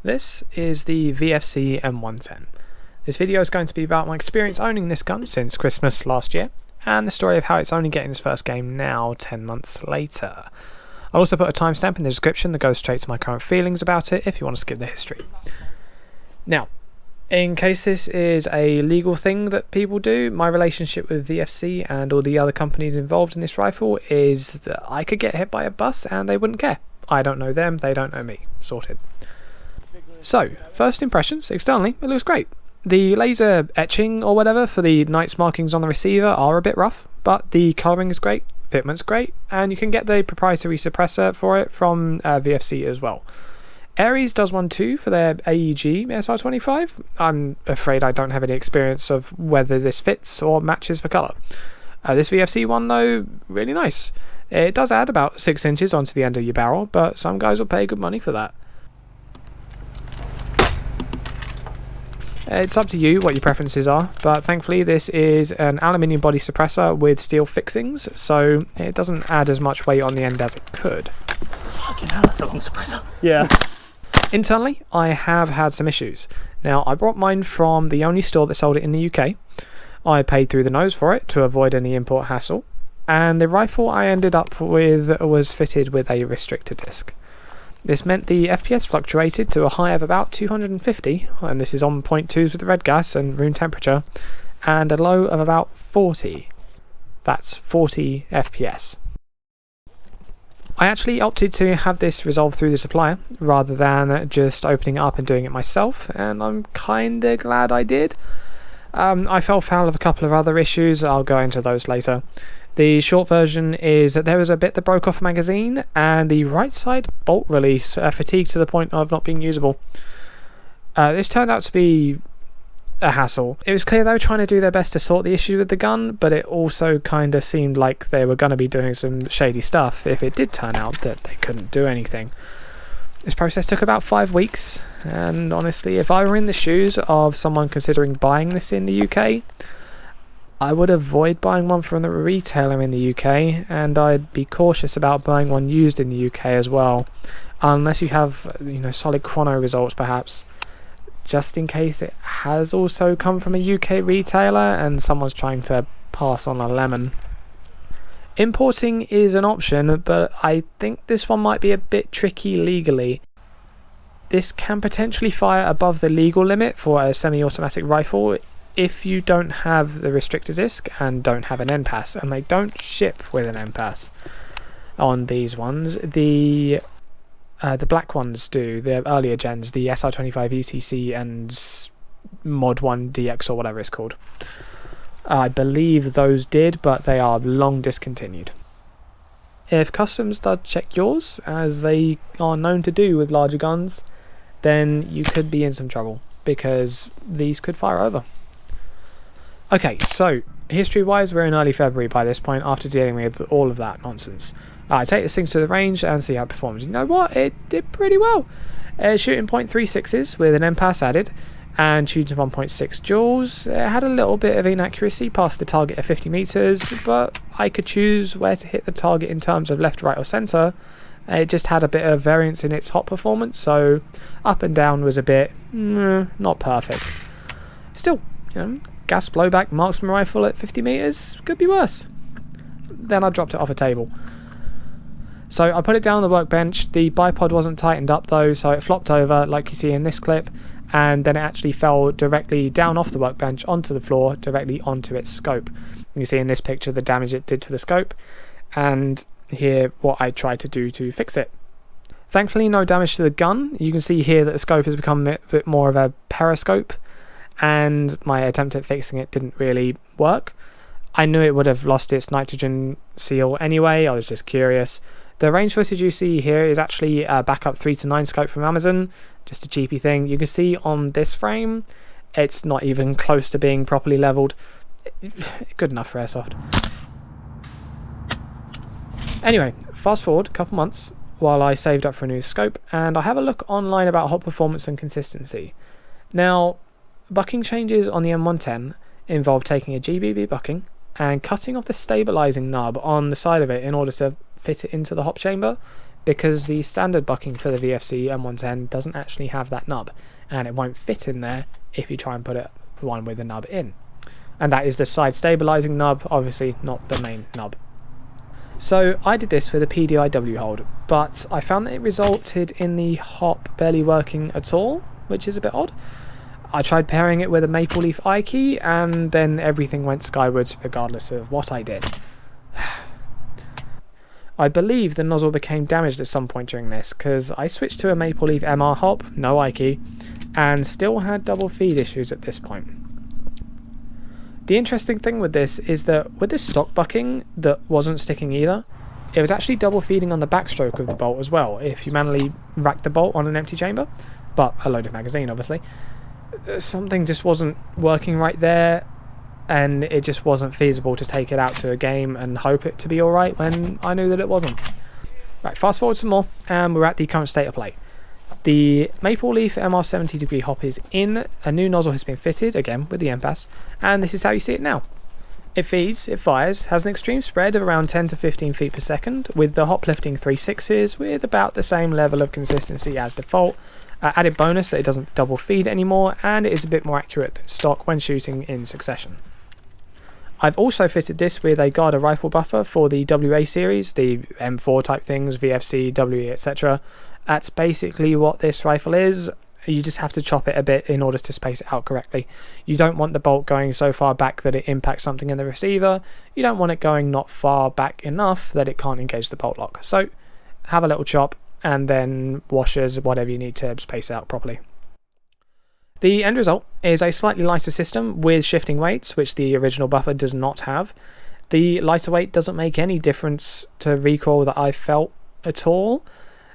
This is the VFC M110. This video is going to be about my experience owning this gun since Christmas last year, and the story of how it's only getting its first game now, 10 months later. I'll also put a timestamp in the description that goes straight to my current feelings about it if you want to skip the history. Now, in case this is a legal thing that people do, my relationship with VFC and all the other companies involved in this rifle is that I could get hit by a bus and they wouldn't care. I don't know them, they don't know me. Sorted. So, first impressions, externally, it looks great. The laser etching or whatever for the Knight's markings on the receiver are a bit rough, but the colouring is great, fitment's great, and you can get the proprietary suppressor for it from VFC as well. Ares does one too for their AEG SR25. I'm afraid I don't have any experience of whether this fits or matches for colour. This VFC one though, really nice. It does add about 6 inches onto the end of your barrel, but some guys will pay good money for that. It's up to you what your preferences are, but thankfully this is an aluminium body suppressor with steel fixings, so it doesn't add as much weight on the end as it could. Fucking hell, that's a long suppressor. Yeah. Internally, I have had some issues. Now, I brought mine from the only store that sold it in the UK. I paid through the nose for it to avoid any import hassle, and the rifle I ended up with was fitted with a restrictor disc. This meant the FPS fluctuated to a high of about 250, and this is on 0.2s with the red gas and room temperature, and a low of about 40. That's 40 FPS. I actually opted to have this resolved through the supplier, rather than just opening it up and doing it myself, and I'm kinda glad I did. I fell foul of a couple of other issues, I'll go into those later. The short version is that there was a bit that broke off a magazine, and the right side bolt release fatigued to the point of not being usable. This turned out to be a hassle. It was clear they were trying to do their best to sort the issue with the gun, but it also kind of seemed like they were going to be doing some shady stuff if it did turn out that they couldn't do anything. This process took about 5 weeks, and honestly, if I were in the shoes of someone considering buying this in the UK, I would avoid buying one from the retailer in the UK, and I'd be cautious about buying one used in the UK as well, unless you have, solid chrono results perhaps, just in case it has also come from a UK retailer and someone's trying to pass on a lemon. Importing is an option, but I think this one might be a bit tricky legally. This can potentially fire above the legal limit for a semi-automatic rifle if you don't have the restrictor disc and don't have an NPAS, and they don't ship with an NPAS on these ones. The black ones do, the earlier gens, the SR25 ECC and Mod 1 DX or whatever it's called. I believe those did, but they are long discontinued. If customs does check yours, as they are known to do with larger guns, then you could be in some trouble, because these could fire over. Okay, so history-wise, we're in early February by this point after dealing with all of that nonsense. I take this thing to the range and see how it performs. You know what? It did pretty well. Shooting .36s with an NPAS added and shooting 1.6 joules. It had a little bit of inaccuracy past the target of 50 meters, but I could choose where to hit the target in terms of left, right or center. It just had a bit of variance in its hot performance, so up and down was a bit not perfect. Still, gas blowback marksman rifle at 50 meters could be worse. Then I dropped it off a table. So I put it down on the workbench. The bipod wasn't tightened up though, so it flopped over like you see in this clip, and then it actually fell directly down off the workbench onto the floor, directly onto its scope. You can see in this picture the damage it did to the scope, and here what I tried to do to fix it. Thankfully no damage to the gun. You can see here that the scope has become a bit more of a periscope, and my attempt at fixing it didn't really work. I knew it would have lost its nitrogen seal anyway, I was just curious. The range footage you see here is actually a backup 3:9 scope from Amazon, just a cheapy thing. You can see on this frame, it's not even close to being properly leveled. Good enough for Airsoft. Anyway, fast forward a couple months while I saved up for a new scope, and I have a look online about hot performance and consistency. Now, bucking changes on the M110 involve taking a GBBR bucking and cutting off the stabilizing nub on the side of it in order to fit it into the hop chamber, because the standard bucking for the VFC M110 doesn't actually have that nub, and it won't fit in there if you try and put it one with the nub in. And that is the side stabilizing nub, obviously not the main nub. So I did this with a PDIW hold, but I found that it resulted in the hop barely working at all, which is a bit odd. I tried pairing it with a maple leaf eye key, and then everything went skywards regardless of what I did. I believe the nozzle became damaged at some point during this, because I switched to a maple leaf MR hop, no eye key, and still had double feed issues at this point. The interesting thing with this is that with this stock bucking that wasn't sticking either, it was actually double feeding on the backstroke of the bolt as well, if you manually racked the bolt on an empty chamber, but a loaded magazine obviously. Something just wasn't working right there, and it just wasn't feasible to take it out to a game and hope it to be alright when I knew that it wasn't. Right, fast forward some more, and we're at the current state of play. The Maple Leaf MR 70 degree hop is in, a new nozzle has been fitted, again with the MPAS, and this is how you see it now. It feeds, it fires, has an extreme spread of around 10 to 15 feet per second, with the hop lifting 3/6s with about the same level of consistency as default. Added bonus that it doesn't double feed anymore, and it is a bit more accurate than stock when shooting in succession. I've also fitted this with a Garda rifle buffer for the WA series, the M4 type things, VFC, WE, etc. That's basically what this rifle is. You just have to chop it a bit in order to space it out correctly. You don't want the bolt going so far back that it impacts something in the receiver. You don't want it going not far back enough that it can't engage the bolt lock. So have a little chop and then washers, whatever you need to space it out properly. The end result is a slightly lighter system with shifting weights, which the original buffer does not have. The lighter weight doesn't make any difference to recoil that I felt at all.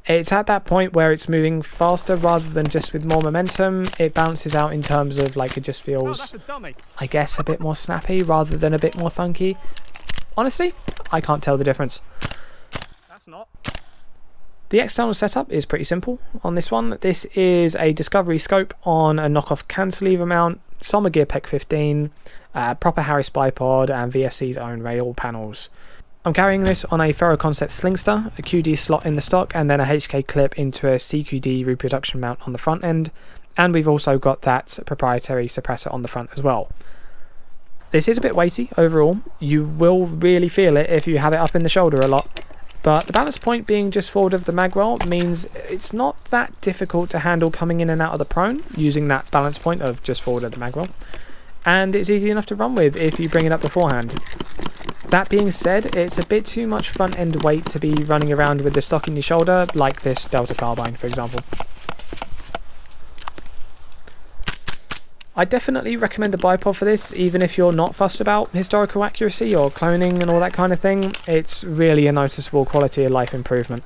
It's at that point where it's moving faster rather than just with more momentum. It balances out in terms of like it just feels, I guess, a bit more snappy rather than a bit more thunky. Honestly, I can't tell the difference. That's not. The external setup is pretty simple on this one. This is a Discovery scope on a knockoff cantilever mount, Summer Gear PEC 15, proper Harris bipod, and VFC's own rail panels. I'm carrying this on a Ferro Concept Slingster, a QD slot in the stock, and then a HK clip into a CQD reproduction mount on the front end, and we've also got that proprietary suppressor on the front as well. This is a bit weighty overall. You will really feel it if you have it up in the shoulder a lot, but the balance point being just forward of the magwell means it's not that difficult to handle coming in and out of the prone using that balance point of just forward of the magwell, and it's easy enough to run with if you bring it up beforehand. That being said, it's a bit too much front end weight to be running around with the stock in your shoulder, like this Delta carbine for example. I definitely recommend the bipod for this, even if you're not fussed about historical accuracy or cloning and all that kind of thing. It's really a noticeable quality of life improvement.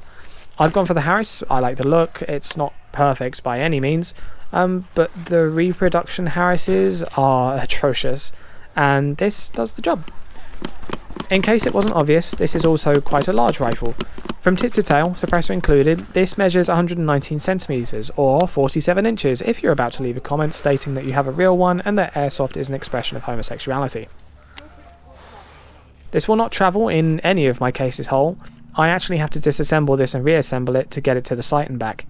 I've gone for the Harris. I like the look. It's not perfect by any means, but the reproduction Harrises are atrocious, and this does the job. In case it wasn't obvious, this is also quite a large rifle. From tip to tail, suppressor included, this measures 119 centimeters or 47 inches if you're about to leave a comment stating that you have a real one and that Airsoft is an expression of homosexuality. This will not travel in any of my cases whole. I actually have to disassemble this and reassemble it to get it to the sight and back.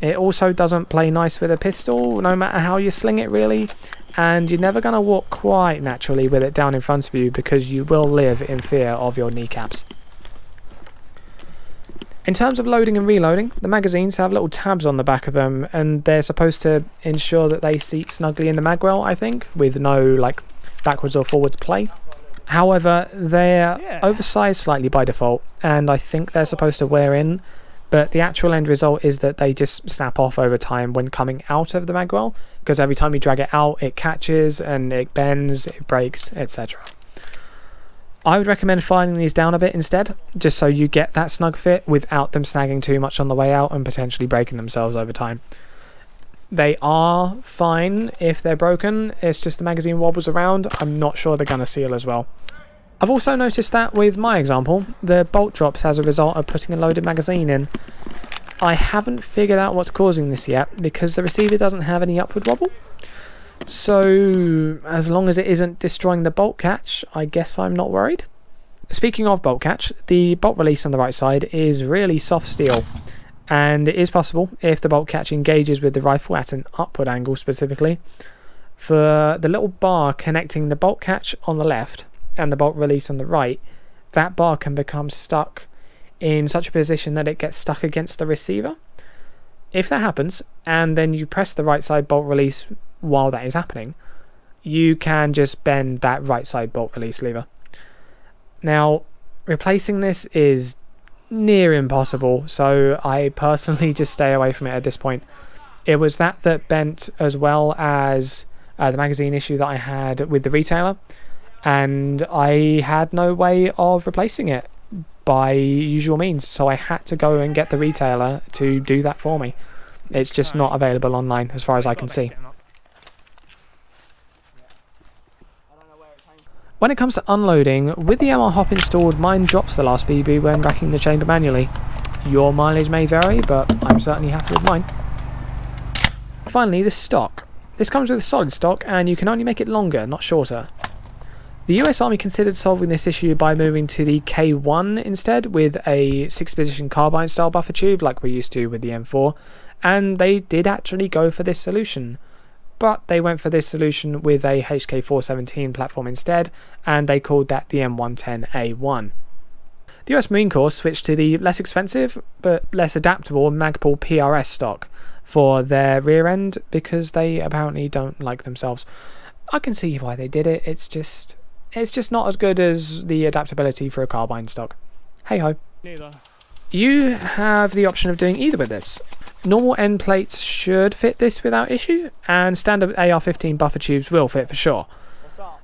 It also doesn't play nice with a pistol, no matter how you sling it really, and you're never going to walk quite naturally with it down in front of you because you will live in fear of your kneecaps. In terms of loading and reloading, the magazines have little tabs on the back of them, and they're supposed to ensure that they seat snugly in the magwell, I think, with no like backwards or forwards play. However, they're oversized slightly by default, and I think they're supposed to wear in, but the actual end result is that they just snap off over time when coming out of the magwell, because every time you drag it out, it catches and it bends, it breaks, etc. I would recommend filing these down a bit instead, just so you get that snug fit without them snagging too much on the way out and potentially breaking themselves over time. They are fine if they're broken, it's just the magazine wobbles around. I'm not sure they're going to seal as well. I've also noticed that with my example, the bolt drops as a result of putting a loaded magazine in. I haven't figured out what's causing this yet because the receiver doesn't have any upward wobble. So as long as it isn't destroying the bolt catch, I guess I'm not worried. Speaking of bolt catch, the bolt release on the right side is really soft steel, and it is possible, if the bolt catch engages with the rifle at an upward angle specifically, for the little bar connecting the bolt catch on the left and the bolt release on the right, that bar can become stuck in such a position that it gets stuck against the receiver. If that happens, and then you press the right side bolt release while that is happening, you can just bend that right side bolt release lever. Now, replacing this is near impossible, so I personally just stay away from it at this point. It was that bent, as well as the magazine issue that I had with the retailer, and I had no way of replacing it by usual means, so I had to go and get the retailer to do that for me. It's just not available online as far as I can see. When it comes to unloading, with the MR hop installed, mine drops the last BB when racking the chamber manually. Your mileage may vary, but I'm certainly happy with mine. Finally, the stock. This comes with a solid stock, and you can only make it longer, not shorter. The US Army considered solving this issue by moving to the K1 instead, with a 6-position carbine style buffer tube like we're used to with the M4, and they did actually go for this solution. But they went for this solution with a HK417 platform instead, and they called that the M110A1. The US Marine Corps switched to the less expensive but less adaptable Magpul PRS stock for their rear end because they apparently don't like themselves. I can see why they did it. It's just not as good as the adaptability for a carbine stock. Hey ho. Neither. You have the option of doing either with this. Normal end plates should fit this without issue, and standard AR-15 buffer tubes will fit for sure.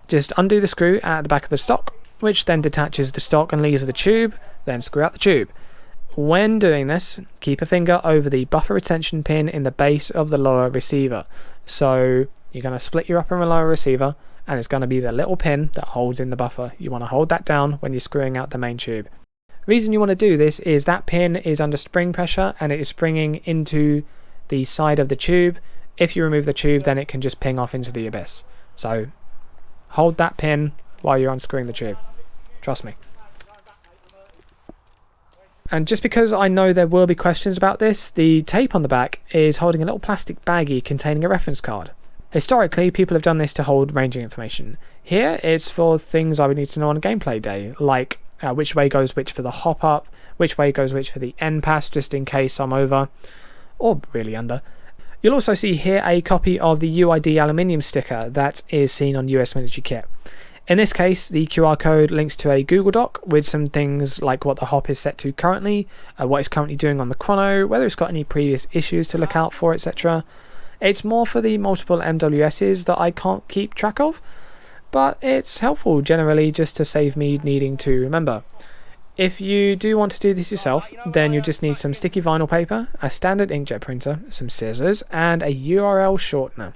Just undo the screw at the back of the stock, which then detaches the stock and leaves the tube, then screw out the tube. When doing this, keep a finger over the buffer retention pin in the base of the lower receiver. So you're going to split your upper and lower receiver, and it's going to be the little pin that holds in the buffer. You want to hold that down when you're screwing out the main tube. The reason you want to do this is that pin is under spring pressure and it is springing into the side of the tube. If you remove the tube, then it can just ping off into the abyss. So hold that pin while you're unscrewing the tube. Trust me. And just because I know there will be questions about this, the tape on the back is holding a little plastic baggie containing a reference card. Historically, people have done this to hold ranging information. Here, it's for things I would need to know on a gameplay day, like which way goes which for the hop up, which way goes which for the end pass, just in case I'm over, or really under. You'll also see here a copy of the UID aluminium sticker that is seen on US military kit. In this case, the QR code links to a Google Doc with some things like what the hop is set to currently, what it's currently doing on the chrono, whether it's got any previous issues to look out for, etc. It's more for the multiple MWSs that I can't keep track of, but it's helpful generally just to save me needing to remember. If you do want to do this yourself, then you just need some sticky vinyl paper, a standard inkjet printer, some scissors, and a URL shortener.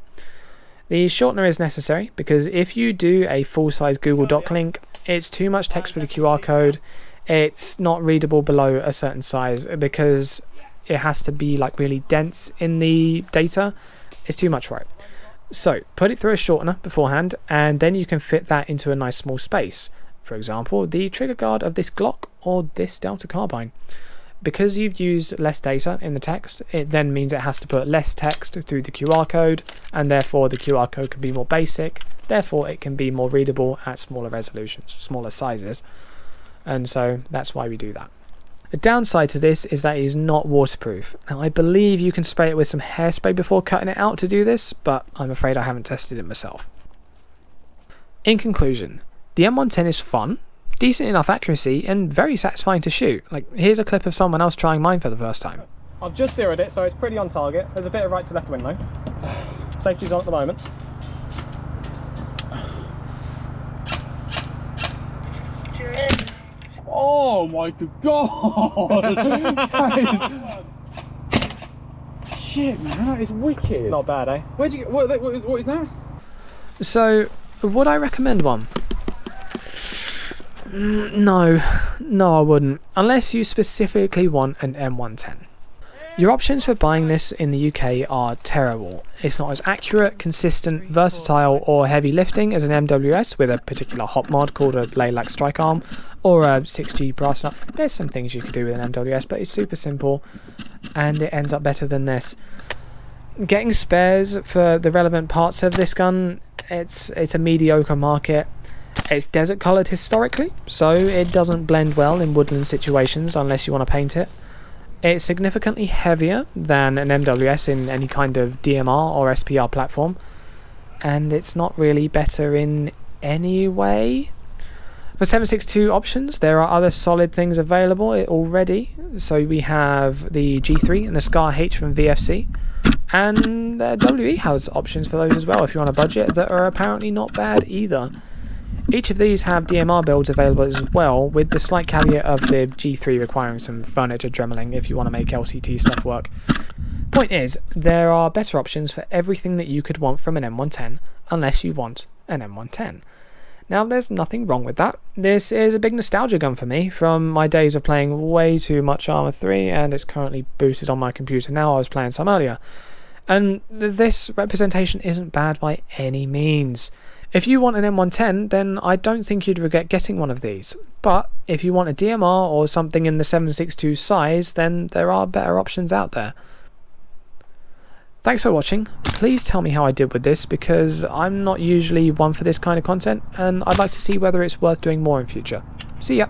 The shortener is necessary because if you do a full-size Google Doc link, it's too much text for the QR code. It's not readable below a certain size because it has to be like really dense in the data. It's too much for it. So put it through a shortener beforehand, and then you can fit that into a nice small space. For example, the trigger guard of this Glock or this Delta carbine. Because you've used less data in the text, it then means it has to put less text through the QR code, and therefore the QR code can be more basic, therefore it can be more readable at smaller resolutions, smaller sizes. And so that's why we do that. The downside to this is that it is not waterproof. Now I believe you can spray it with some hairspray before cutting it out to do this, but I'm afraid I haven't tested it myself. In conclusion, the M110 is fun, decent enough accuracy, and very satisfying to shoot. Like, here's a clip of someone else trying mine for the first time. I've just zeroed it, so it's pretty on target. There's a bit of right to left wind though. Safety's on at the moment. Oh my god! Shit, man, that is wicked. Not bad, eh? Where'd you get? What is that? So, would I recommend one? No, I wouldn't. Unless you specifically want an M110. Your options for buying this in the UK are terrible. It's not as accurate, consistent, versatile or heavy lifting as an MWS with a particular hot mod called a Blowback strike arm or a 6G brass nut. There's some things you could do with an MWS, but it's super simple and it ends up better than this. Getting spares for the relevant parts of this gun, it's a mediocre market. It's desert coloured historically, so it doesn't blend well in woodland situations unless you want to paint it. It's significantly heavier than an MWS in any kind of DMR or SPR platform, and it's not really better in any way. For 7.62 options, there are other solid things available already. So we have the G3 and the Scar H from VFC, and WE has options for those as well if you're on a budget that are apparently not bad either. Each of these have DMR builds available as well, with the slight caveat of the G3 requiring some furniture dremeling if you want to make LCT stuff work. Point is, there are better options for everything that you could want from an M110, unless you want an M110. Now, there's nothing wrong with that. This is a big nostalgia gun for me from my days of playing way too much Arma 3, and it's currently booted on my computer now. I was playing some earlier. And this representation isn't bad by any means. If you want an M110, then I don't think you'd regret getting one of these. But if you want a DMR or something in the 7.62 size, then there are better options out there. Thanks for watching. Please tell me how I did with this, because I'm not usually one for this kind of content, and I'd like to see whether it's worth doing more in future. See ya!